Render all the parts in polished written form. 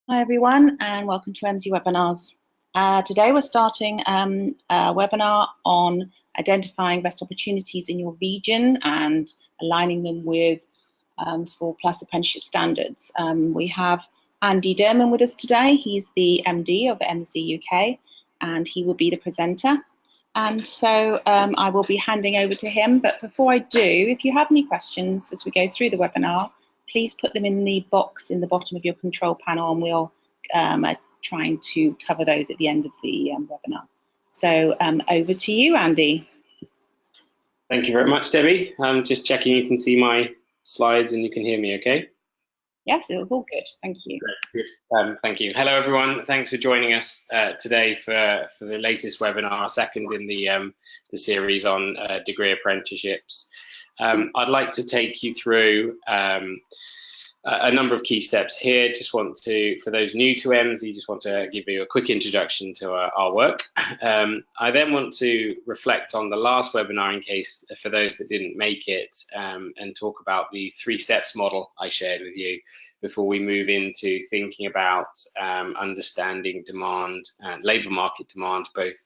Hi everyone, and welcome to Emsi webinars. Today we're starting a webinar on identifying best opportunities in your region and aligning them with 4+ apprenticeship standards. We have Andy Derman with us today. He's the MD of Emsi UK, and he will be the presenter. And so I will be handing over to him. But before I do, if you have any questions as we go through the webinar, please put them in the box in the bottom of your control panel, and we'll trying to cover those at the end of the webinar. So over to you, Andy. Thank you very much, Debbie. I'm just checking you can see my slides and you can hear me okay? Yes, it was all good. Thank you. Great. Good. Thank you. Hello, everyone. Thanks for joining us today for the latest webinar, our second in the series on degree apprenticeships. I'd like to take you through a number of key steps here. Just want to, for those new to Emsi, just want to give you a quick introduction to our work. I then want to reflect on the last webinar in case for those that didn't make it, and talk about the 3 steps model I shared with you before we move into thinking about understanding demand and labour market demand, both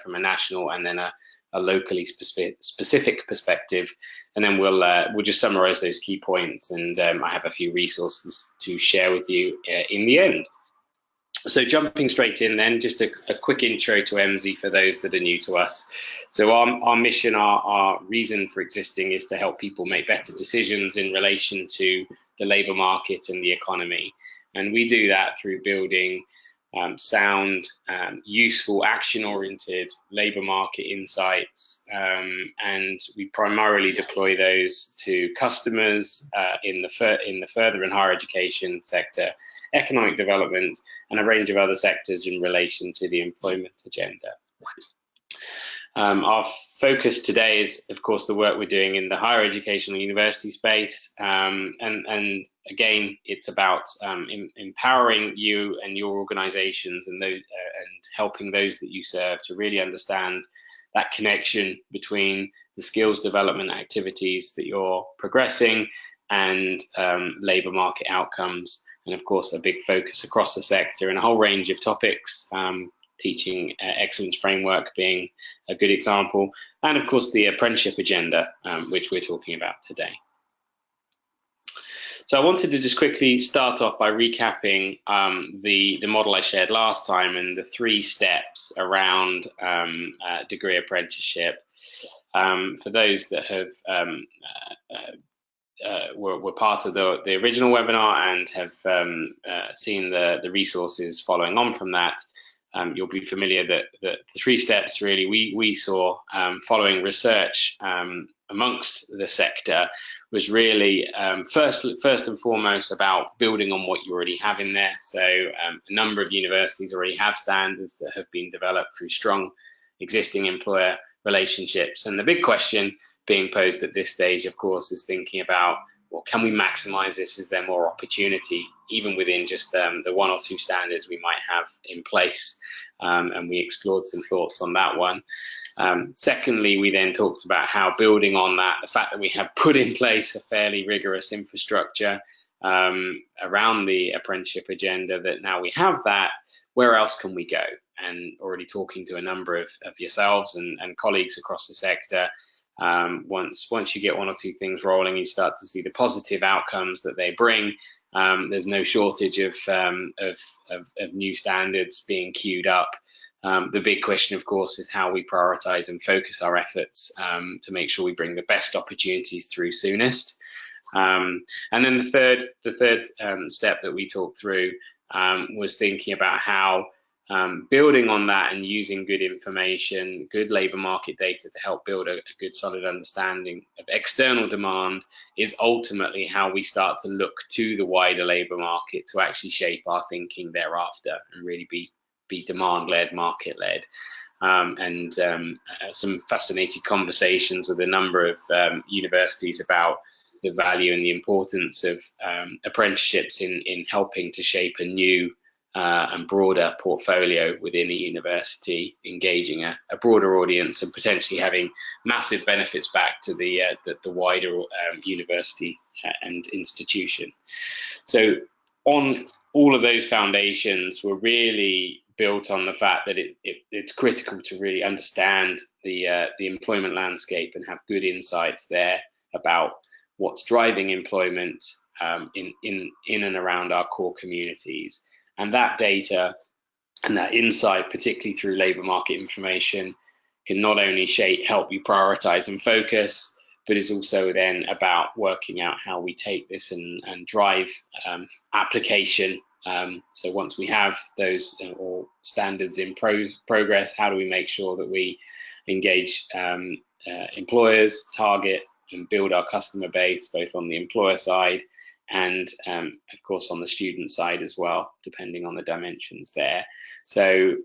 from a national and then a locally specific perspective, and then we'll just summarize those key points, and I have a few resources to share with you in the end. So jumping straight in then, just a quick intro to Emsi for those that are new to us. So our mission, our reason for existing is to help people make better decisions in relation to the labour market and the economy, and we do that through building sound, useful, action-oriented labour market insights, and we primarily deploy those to customers in the further and higher education sector, economic development, and a range of other sectors in relation to the employment agenda. Our focus today is, of course, the work we're doing in the higher educational university space, and again, it's about empowering you and your organisations and helping those that you serve to really understand that connection between the skills development activities that you're progressing and labour market outcomes, and of course, a big focus across the sector and a whole range of topics. Teaching excellence framework being a good example, and of course the apprenticeship agenda, which we're talking about today. So I wanted to just quickly start off by recapping the model I shared last time and the 3 steps around degree apprenticeship. For those that have were part of the original webinar and have seen the resources following on from that, you'll be familiar that the 3 steps really we saw following research amongst the sector was really first and foremost about building on what you already have in there. So a number of universities already have standards that have been developed through strong existing employer relationships, and the big question being posed at this stage, of course, is thinking about, well, can we maximize this? Is there more opportunity, even within just the 1 or 2 standards we might have in place? And we explored some thoughts on that one. Secondly, we then talked about how, building on that, the fact that we have put in place a fairly rigorous infrastructure around the apprenticeship agenda, that now we have that, where else can we go? And already talking to a number of yourselves and colleagues across the sector, once you get 1 or 2 things rolling, you start to see the positive outcomes that they bring. There's no shortage of new standards being queued up. The big question, of course, is how we prioritize and focus our efforts to make sure we bring the best opportunities through soonest. And then the third step that we talked through was thinking about how building on that and using good information, good labour market data to help build a good solid understanding of external demand is ultimately how we start to look to the wider labour market to actually shape our thinking thereafter and really be demand-led, market-led. And some fascinating conversations with a number of universities about the value and the importance of apprenticeships in helping to shape a new and broader portfolio within a university, engaging a broader audience and potentially having massive benefits back to the wider university and institution. So on all of those foundations were really built on the fact that it's critical to really understand the employment landscape and have good insights there about what's driving employment in and around our core communities. And that data and that insight, particularly through labour market information, can not only help you prioritise and focus, but is also then about working out how we take this and drive application. So once we have those or standards in progress, how do we make sure that we engage employers, target and build our customer base, both on the employer side and of course on the student side as well, depending on the dimensions there. So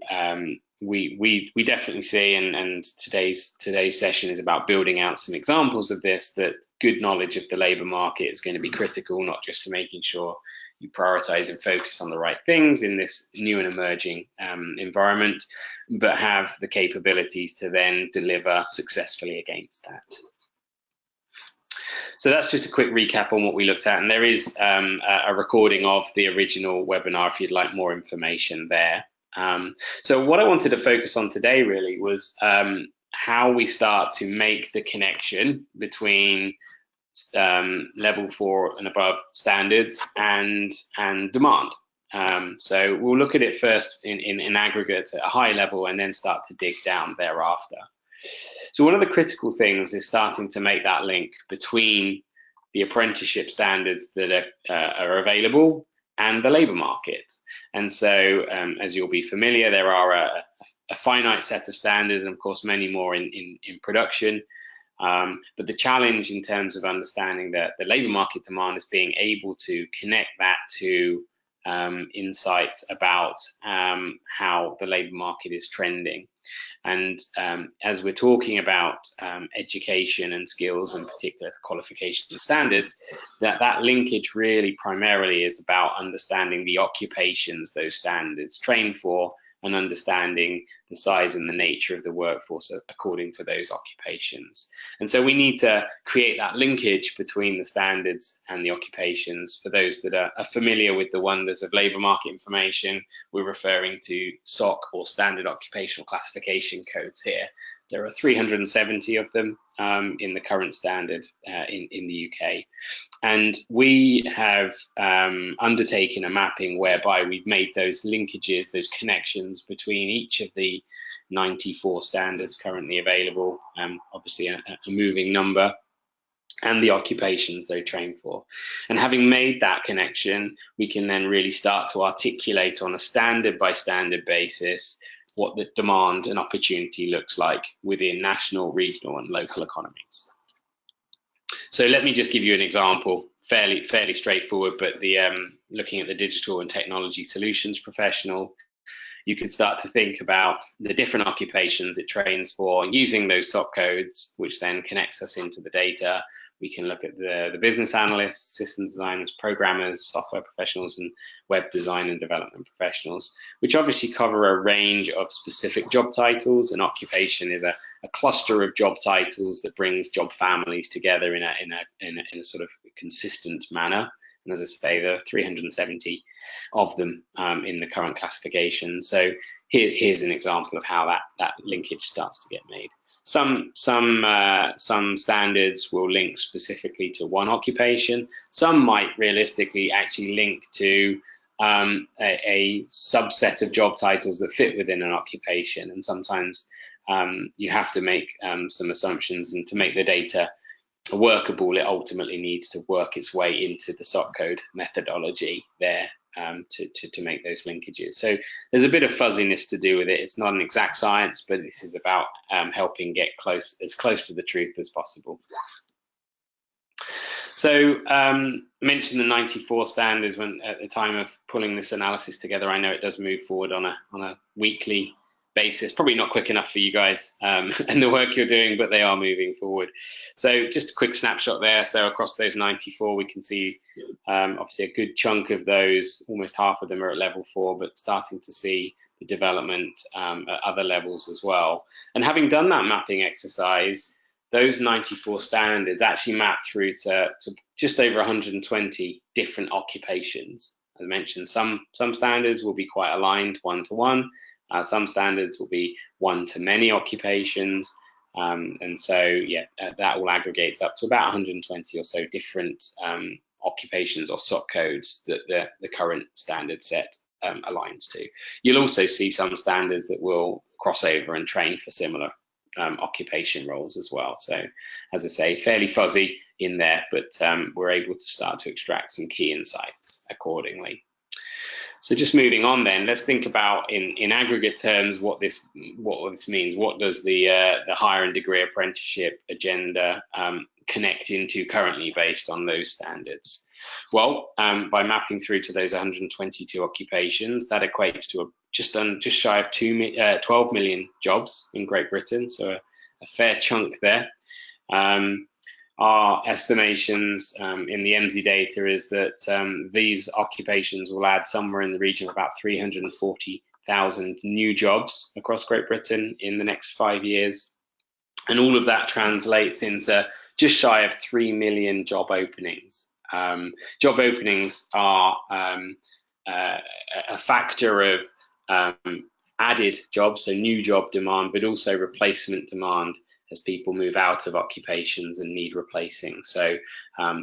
we definitely see, and today's session is about building out some examples of this, that good knowledge of the labour market is going to be critical, not just to making sure you prioritise and focus on the right things in this new and emerging environment, but have the capabilities to then deliver successfully against that. So that's just a quick recap on what we looked at, and there is a recording of the original webinar if you'd like more information there. So what I wanted to focus on today really was how we start to make the connection between level 4 and above standards and demand. So we'll look at it first in aggregate at a high level and then start to dig down thereafter. So one of the critical things is starting to make that link between the apprenticeship standards that are available and the labour market. And so, as you'll be familiar, there are a finite set of standards, and of course many more in production. But the challenge in terms of understanding the labour market demand is being able to connect that to insights about how the labour market is trending. And as we're talking about education and skills, in particular qualification standards, that linkage really primarily is about understanding the occupations those standards train for, and understanding the size and the nature of the workforce according to those occupations. And so we need to create that linkage between the standards and the occupations. For those that are familiar with the wonders of labour market information, we're referring to SOC, or Standard Occupational Classification codes here. There are 370 of them in the current standard in the UK. And we have undertaken a mapping whereby we've made those linkages, those connections between each of the 94 standards currently available, obviously a moving number, and the occupations they train for. And having made that connection, we can then really start to articulate on a standard by standard basis what the demand and opportunity looks like within national, regional and local economies. So let me just give you an example, fairly straightforward, but looking at the digital and technology solutions professional, you can start to think about the different occupations it trains for using those SOC codes, which then connects us into the data. We can look at the business analysts, systems designers, programmers, software professionals, and web design and development professionals, which obviously cover a range of specific job titles. And occupation is a cluster of job titles that brings job families together in a sort of consistent manner. And as I say, there are 370 of them in the current classification. So here's an example of how that linkage starts to get made. Some standards will link specifically to one occupation. Some might realistically actually link to a subset of job titles that fit within an occupation. And sometimes you have to make some assumptions, and to make the data workable, it ultimately needs to work its way into the SOC code methodology there to make those linkages. So there's a bit of fuzziness to do with it. It's not an exact science, but this is about helping get as close to the truth as possible. So mentioned the 94 standards when at the time of pulling this analysis together. I know it does move forward on a weekly basis, probably not quick enough for you guys and the work you're doing, but they are moving forward. So just a quick snapshot there. So across those 94, we can see obviously a good chunk of those, almost half of them are at level 4, but starting to see the development at other levels as well. And having done that mapping exercise, those 94 standards actually map through to just over 120 different occupations. As I mentioned, some standards will be quite aligned one-to-one. Some standards will be one-to-many occupations. And so, yeah, that all aggregates up to about 120 or so different occupations or SOC codes that the current standard set aligns to. You'll also see some standards that will cross over and train for similar occupation roles as well. So, as I say, fairly fuzzy in there, but we're able to start to extract some key insights accordingly. So just moving on then, let's think about in aggregate terms what this means. What does the higher and degree apprenticeship agenda connect into currently based on those standards? Well, by mapping through to those 122 occupations, that equates to just shy of 12 million jobs in Great Britain, so a fair chunk there. Our estimations in the Emsi data is that these occupations will add somewhere in the region of about 340,000 new jobs across Great Britain in the next 5 years. And all of that translates into just shy of 3 million job openings. Job openings are a factor of added jobs, so new job demand, but also replacement demand as people move out of occupations and need replacing. So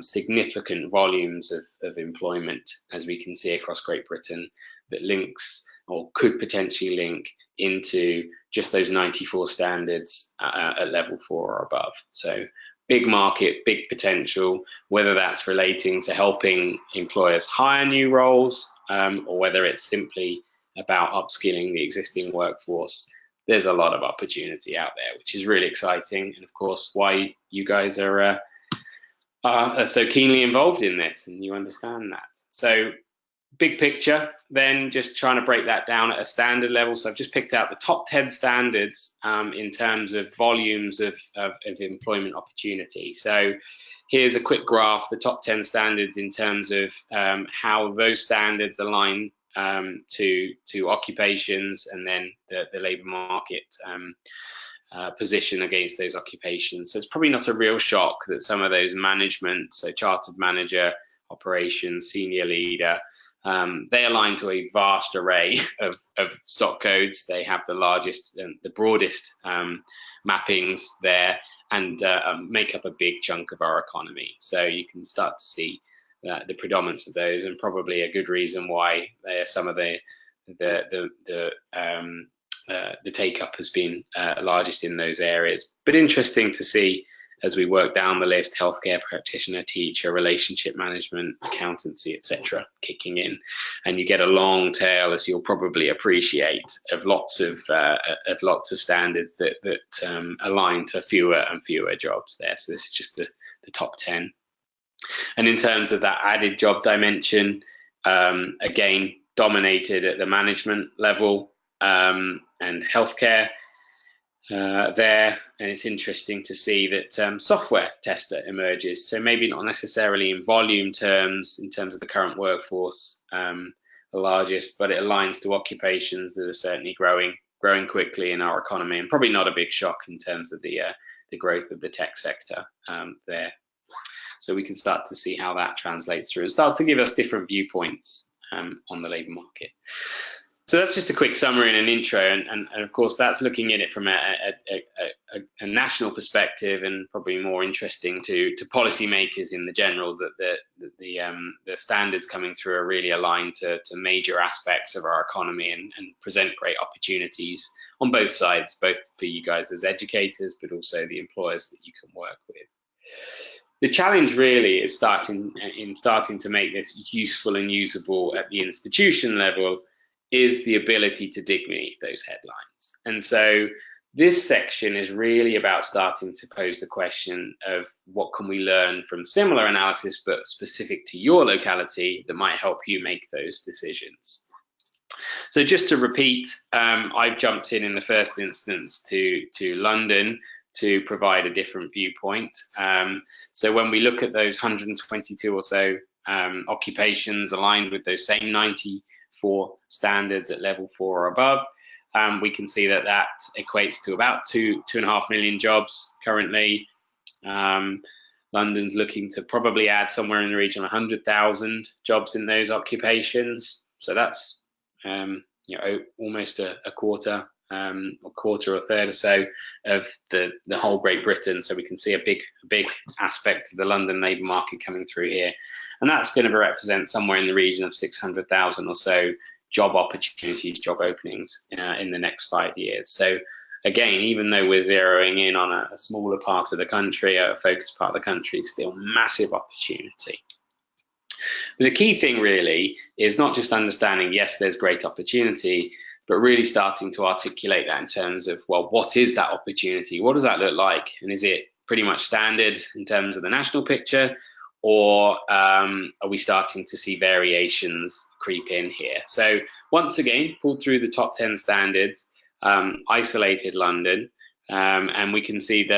significant volumes of employment, as we can see across Great Britain, that links or could potentially link into just those 94 standards at level 4 or above. So big market, big potential, whether that's relating to helping employers hire new roles or whether it's simply about upskilling the existing workforce. There's a lot of opportunity out there, which is really exciting. And of course, why you guys are so keenly involved in this and you understand that. So big picture, then just trying to break that down at a standard level. So I've just picked out the top 10 standards in terms of volumes of employment opportunity. So here's a quick graph, the top 10 standards in terms of how those standards align to occupations and then the labour market position against those occupations. So it's probably not a real shock that some of those management, so chartered manager, operations, senior leader, they align to a vast array of SOC codes. They have the largest and the broadest mappings there and make up a big chunk of our economy. So you can start to see the predominance of those, and probably a good reason why some of the take up has been largest in those areas. But interesting to see as we work down the list: healthcare practitioner, teacher, relationship management, accountancy, etc., kicking in, and you get a long tail, as you'll probably appreciate, of lots of standards that align to fewer and fewer jobs there. So this is just the top 10. And in terms of that added job dimension, again, dominated at the management level and healthcare there. And it's interesting to see that software tester emerges. So maybe not necessarily in volume terms, in terms of the current workforce, the largest, but it aligns to occupations that are certainly growing quickly in our economy, and probably not a big shock in terms of the growth of the tech sector there. So we can start to see how that translates through. It starts to give us different viewpoints on the labour market. So that's just a quick summary and an intro, and of course that's looking at it from a national perspective, and probably more interesting to policymakers in the general, that the standards coming through are really aligned to major aspects of our economy and present great opportunities on both sides, both for you guys as educators, but also the employers that you can work with. The challenge really is starting to make this useful and usable at the institution level is the ability to dig beneath those headlines. And so this section is really about starting to pose the question of what can we learn from similar analysis, but specific to your locality, that might help you make those decisions. So just to repeat, I've jumped in the first instance to London to provide a different viewpoint. So when we look at those 122 or so occupations aligned with those same 94 standards at level 4 or above, we can see that equates to about 2.5 million jobs currently. London's looking to probably add somewhere in the region of 100,000 jobs in those occupations. So that's almost a quarter, or third or so of the whole Great Britain. So we can see a big aspect of the London labour market coming through here, and that's going to represent somewhere in the region of 600,000 or so job opportunities, job openings in the next 5 years. So again, even though we're zeroing in on a smaller part of the country, a focused part of the country, still massive opportunity. But the key thing really is not just understanding, yes, there's great opportunity, but really starting to articulate that in terms of, well, what is that opportunity? What does that look like? And is it pretty much standard in terms of the national picture? Or are we starting to see variations creep in here? So once again, pulled through the top 10 standards, isolated London, and we can see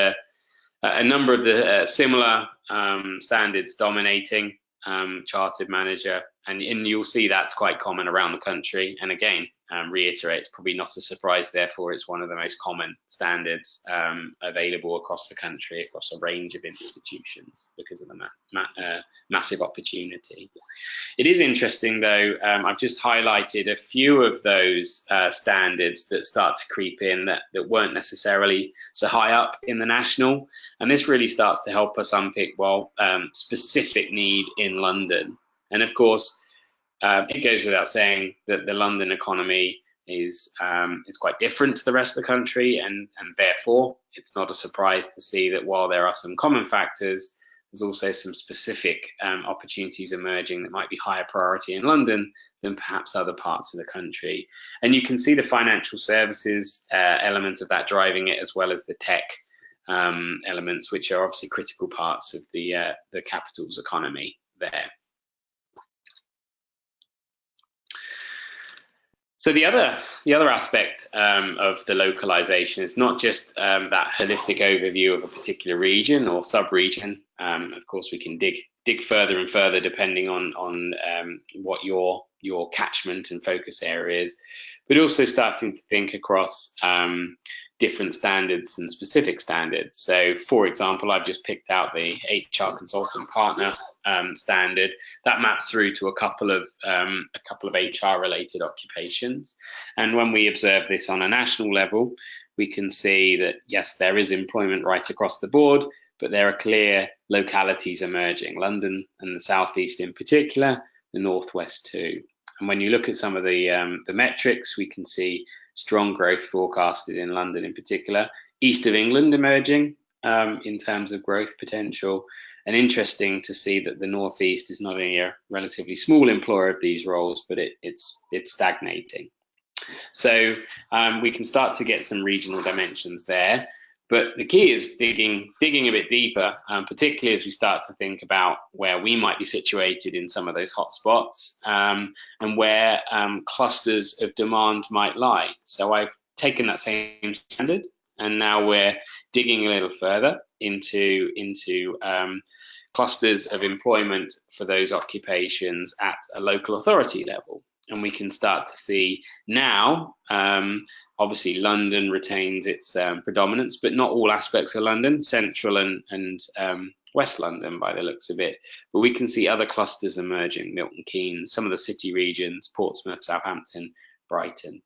a number of the similar standards dominating chartered manager, and you'll see that's quite common around the country. And again, reiterate, it's probably not a surprise, therefore it's one of the most common standards available across the country, across a range of institutions, because of the massive opportunity. It is interesting though, I've just highlighted a few of those standards that start to creep in that weren't necessarily so high up in the national, and this really starts to help us unpick, well, specific need in London. And of course, it goes without saying that the London economy is quite different to the rest of the country, and therefore it's not a surprise to see that while there are some common factors, there's also some specific opportunities emerging that might be higher priority in London than perhaps other parts of the country. And you can see the financial services element of that driving it, as well as the tech elements, which are obviously critical parts of the capital's economy there. So the other aspect of the localization is not just that holistic overview of a particular region or sub-region. Of course, we can dig further and further depending on what your catchment and focus area is, but also starting to think across different standards and specific standards. So, for example, I've just picked out the HR consultant partner standard that maps through to a couple of HR related occupations. And when we observe this on a national level, we can see that yes, there is employment right across the board, but there are clear localities emerging, London and the Southeast in particular, the Northwest too. And when you look at some of the metrics, we can see strong growth forecasted in London in particular, East of England emerging in terms of growth potential. And interesting to see that the Northeast is not only a relatively small employer of these roles, but it's stagnating. So we can start to get some regional dimensions there. But the key is digging a bit deeper, particularly as we start to think about where we might be situated in some of those hotspots and where clusters of demand might lie. So I've taken that same standard, and now we're digging a little further into clusters of employment for those occupations at a local authority level. And we can start to see now, obviously London retains its predominance, but not all aspects of London, central and West London by the looks of it. But we can see other clusters emerging, Milton Keynes, some of the city regions, Portsmouth, Southampton, Brighton.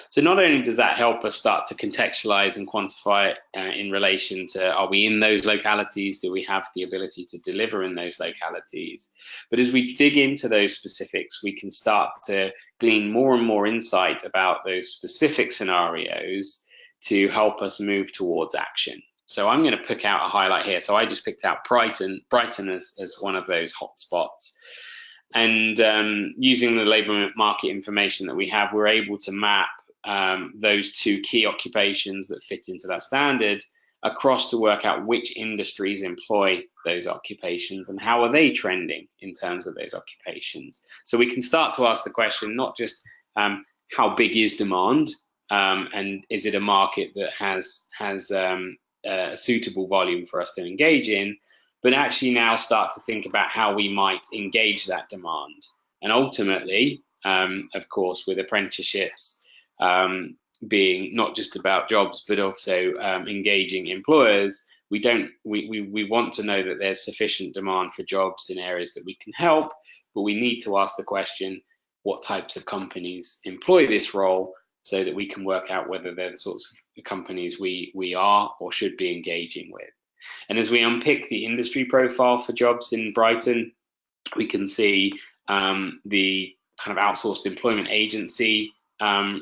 So not only does that help us start to contextualize and quantify in relation to, are we in those localities? Do we have the ability to deliver in those localities? But as we dig into those specifics, we can start to glean more and more insight about those specific scenarios to help us move towards action. So I'm going to pick out a highlight here. So I just picked out Brighton as one of those hotspots. And using the labour market information that we have, we're able to map those two key occupations that fit into that standard across to work out which industries employ those occupations and how are they trending in terms of those occupations. So we can start to ask the question, not just how big is demand and is it a market that has a suitable volume for us to engage in, but actually now start to think about how we might engage that demand. And ultimately, of course, with apprenticeships being not just about jobs, but also engaging employers, we want to know that there's sufficient demand for jobs in areas that we can help, but we need to ask the question, what types of companies employ this role, so that we can work out whether they're the sorts of companies we are or should be engaging with. And as we unpick the industry profile for jobs in Brighton, we can see the kind of outsourced employment agency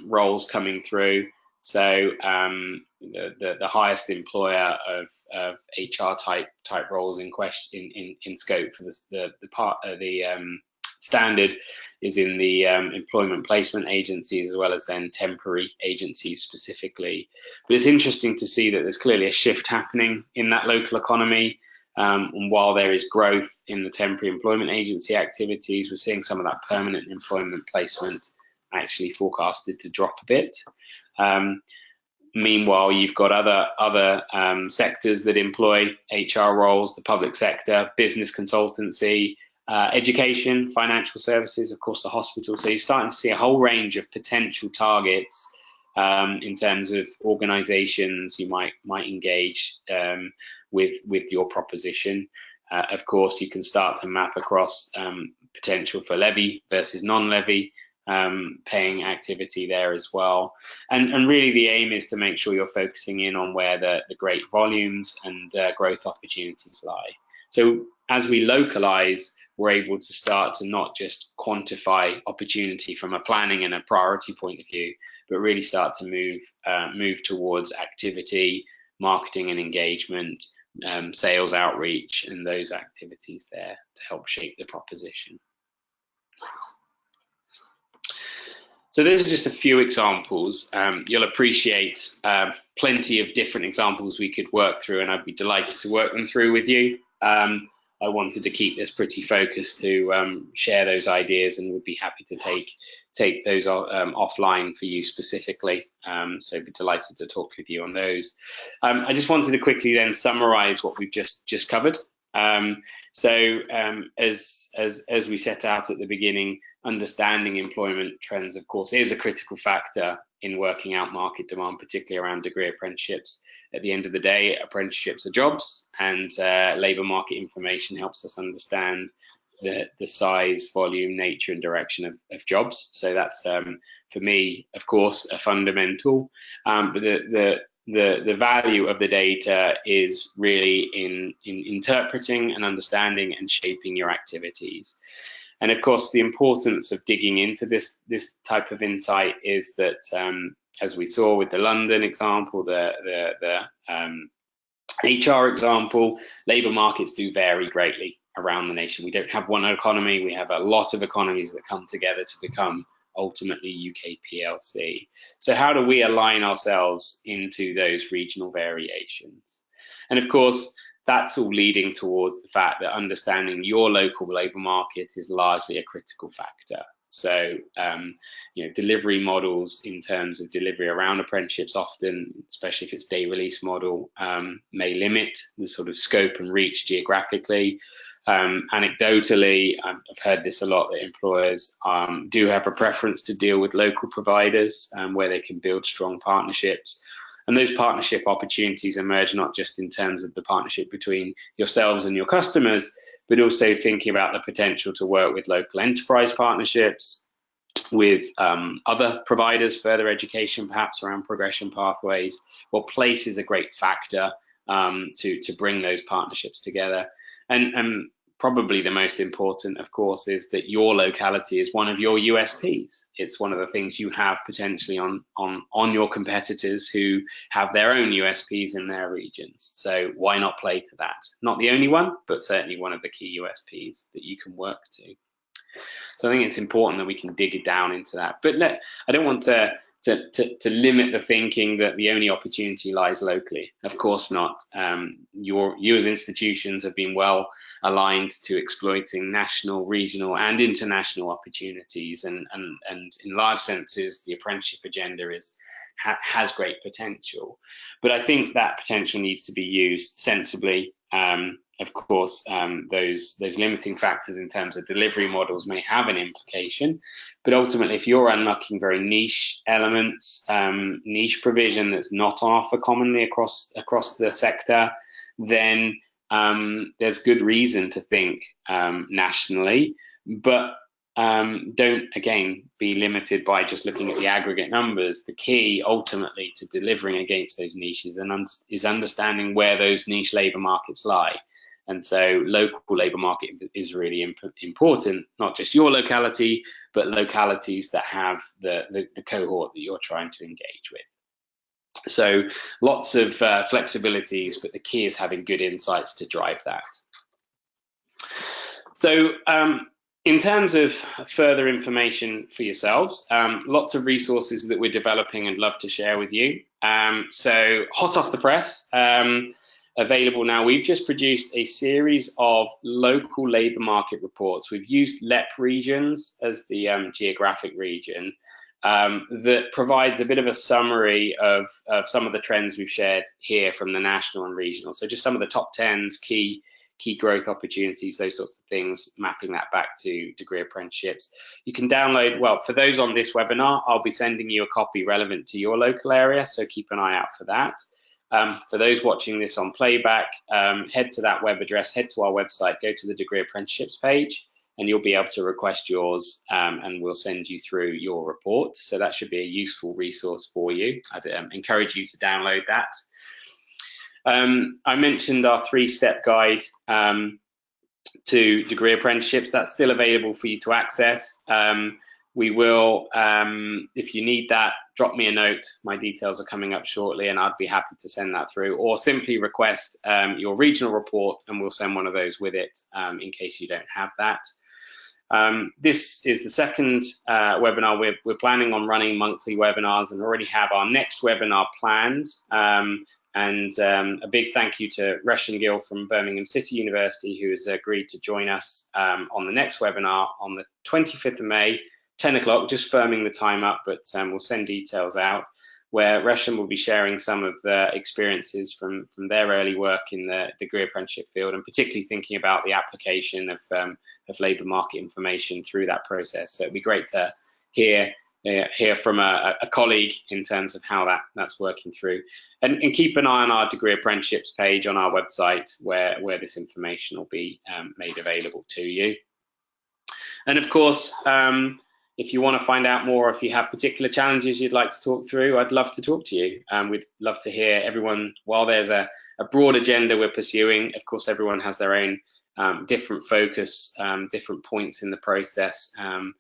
roles coming through. So the highest employer of HR type roles in question in scope for the standard is in the employment placement agencies, as well as then temporary agencies specifically. But it's interesting to see that there's clearly a shift happening in that local economy. And while there is growth in the temporary employment agency activities, we're seeing some of that permanent employment placement actually forecasted to drop a bit. Meanwhile, you've got other sectors that employ HR roles: the public sector, business consultancy, education, financial services, of course, the hospital. So you're starting to see a whole range of potential targets in terms of organisations you might engage with your proposition. Of course, you can start to map across potential for levy versus non-levy paying activity there as well. And really the aim is to make sure you're focusing in on where the great volumes and growth opportunities lie. So as we localize, we're able to start to not just quantify opportunity from a planning and a priority point of view, but really start to move towards activity, marketing and engagement, sales outreach, and those activities there to help shape the proposition. So those are just a few examples. You'll appreciate plenty of different examples we could work through, and I'd be delighted to work them through with you. I wanted to keep this pretty focused to share those ideas, and would be happy to take those offline for you specifically. So I'd be delighted to talk with you on those. I just wanted to quickly then summarize what we've just covered. So as we set out at the beginning, understanding employment trends, of course, is a critical factor in working out market demand, particularly around degree apprenticeships. At the end of the day, apprenticeships are jobs, and labour market information helps us understand the size, volume, nature and direction of jobs. So that's, for me, of course, a fundamental. But the value of the data is really in interpreting and understanding and shaping your activities. And of course, the importance of digging into this type of insight is that, as we saw with the London example, the HR example, labour markets do vary greatly around the nation. We don't have one economy, we have a lot of economies that come together to become ultimately UK PLC. So how do we align ourselves into those regional variations? And of course, that's all leading towards the fact that understanding your local labour market is largely a critical factor. So, delivery models in terms of delivery around apprenticeships often, especially if it's day release model, may limit the sort of scope and reach geographically. Anecdotally, I've heard this a lot, that employers do have a preference to deal with local providers where they can build strong partnerships. And those partnership opportunities emerge not just in terms of the partnership between yourselves and your customers, but also thinking about the potential to work with local enterprise partnerships, with other providers, further education, perhaps around progression pathways. Well, place is a great factor to bring those partnerships together. And probably the most important, of course, is that your locality is one of your USPs. It's one of the things you have potentially on your competitors who have their own USPs in their regions. So why not play to that? Not the only one, but certainly one of the key USPs that you can work to. So I think it's important that we can dig it down into that. But I don't want to limit the thinking that the only opportunity lies locally. Of course not. You as institutions have been well aligned to exploiting national, regional and international opportunities, and in large senses the apprenticeship agenda has great potential. But I think that potential needs to be used sensibly. Of course, those limiting factors in terms of delivery models may have an implication, but ultimately, if you're unlocking very niche elements, niche provision that's not on offer commonly across the sector, then there's good reason to think nationally, but don't, again, be limited by just looking at the aggregate numbers. The key ultimately to delivering against those niches is understanding where those niche labour markets lie. And so local labour market is really important, not just your locality, but localities that have the cohort that you're trying to engage with. So lots of flexibilities, but the key is having good insights to drive that. So in terms of further information for yourselves, lots of resources that we're developing and love to share with you. So hot off the press, available now, we've just produced a series of local labour market reports. We've used LEP regions as the geographic region that provides a bit of a summary of some of the trends we've shared here from the national and regional. So just some of the top 10s, key growth opportunities, those sorts of things, mapping that back to degree apprenticeships. You can download, well, for those on this webinar, I'll be sending you a copy relevant to your local area, so keep an eye out for that. For those watching this on playback, head to that web address, head to our website, go to the degree apprenticeships page, and you'll be able to request yours, and we'll send you through your report. So that should be a useful resource for you. I'd encourage you to download that. I mentioned our 3-step guide to degree apprenticeships. That's still available for you to access. We will, if you need that, drop me a note. My details are coming up shortly, and I'd be happy to send that through, or simply request your regional report, and we'll send one of those with it in case you don't have that. This is the second webinar. We're planning on running monthly webinars and already have our next webinar planned. A big thank you to Reshan Gill from Birmingham City University, who has agreed to join us on the next webinar on the 25th of May, 10 o'clock, just firming the time up, but we'll send details out, where Reshan will be sharing some of the experiences from their early work in the degree apprenticeship field, and particularly thinking about the application of labour market information through that process. So it'd be great to hear from a colleague in terms of how that's working through. And keep an eye on our degree apprenticeships page on our website, where this information will be made available to you. And of course, if you want to find out more, if you have particular challenges you'd like to talk through, I'd love to talk to you. We'd love to hear everyone. While there's a broad agenda we're pursuing, of course, everyone has their own different focus, different points in the process. And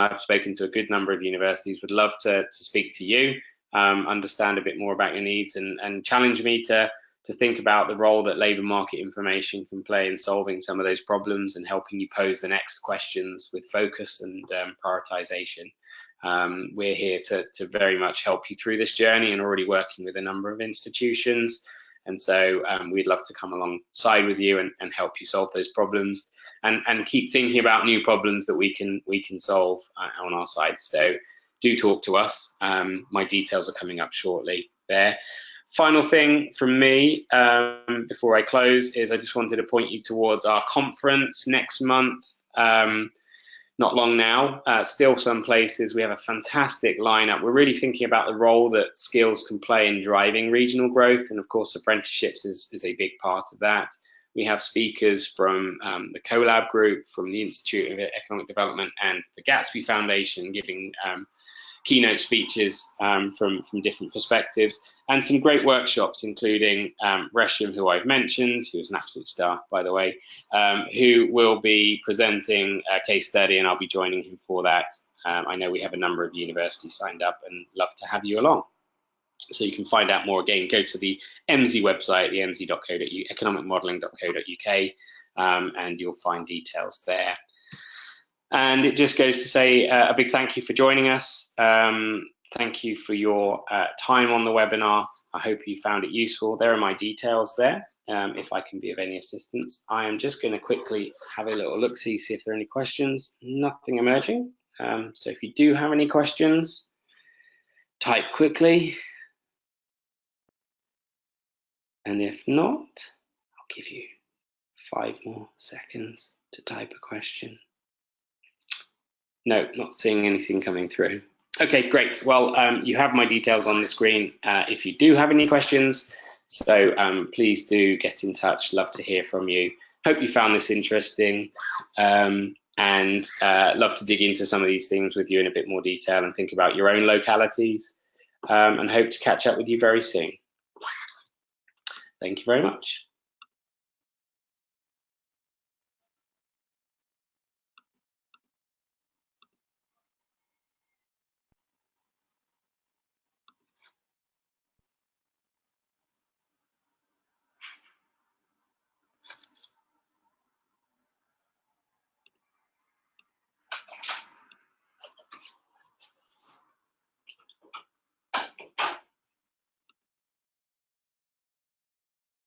I've spoken to a good number of universities. Would love to speak to you, understand a bit more about your needs, and challenge me to think about the role that labour market information can play in solving some of those problems and helping you pose the next questions with focus and prioritisation. We're here to very much help you through this journey, and already working with a number of institutions. And so we'd love to come alongside with you and help you solve those problems, and keep thinking about new problems that we can solve on our side. So do talk to us. My details are coming up shortly there. Final thing from me before I close is I just wanted to point you towards our conference next month. Not long now, still some places. We have a fantastic lineup. We're really thinking about the role that skills can play in driving regional growth, and of course apprenticeships is a big part of that. We have speakers from the CoLab group, from the Institute of Economic Development and the Gatsby Foundation, giving keynote speeches from different perspectives, and some great workshops, including Resham, who I've mentioned, who is an absolute star, by the way, who will be presenting a case study, and I'll be joining him for that. I know we have a number of universities signed up, and love to have you along. So you can find out more, again, go to the Emsi website, the emsi.co.uk, economicmodelling.co.uk, and you'll find details there. And it just goes to say a big thank you for joining us. Thank you for your time on the webinar. I hope you found it useful. There are my details there, if I can be of any assistance. I am just going to quickly have a little look, see if there are any questions. Nothing emerging. So if you do have any questions, type quickly. And if not, I'll give you 5 more seconds to type a question. No, not seeing anything coming through. Okay, great. Well, you have my details on the screen. If you do have any questions, So please do get in touch. Love to hear from you. Hope you found this interesting, and love to dig into some of these things with you in a bit more detail and think about your own localities, and hope to catch up with you very soon. Thank you very much.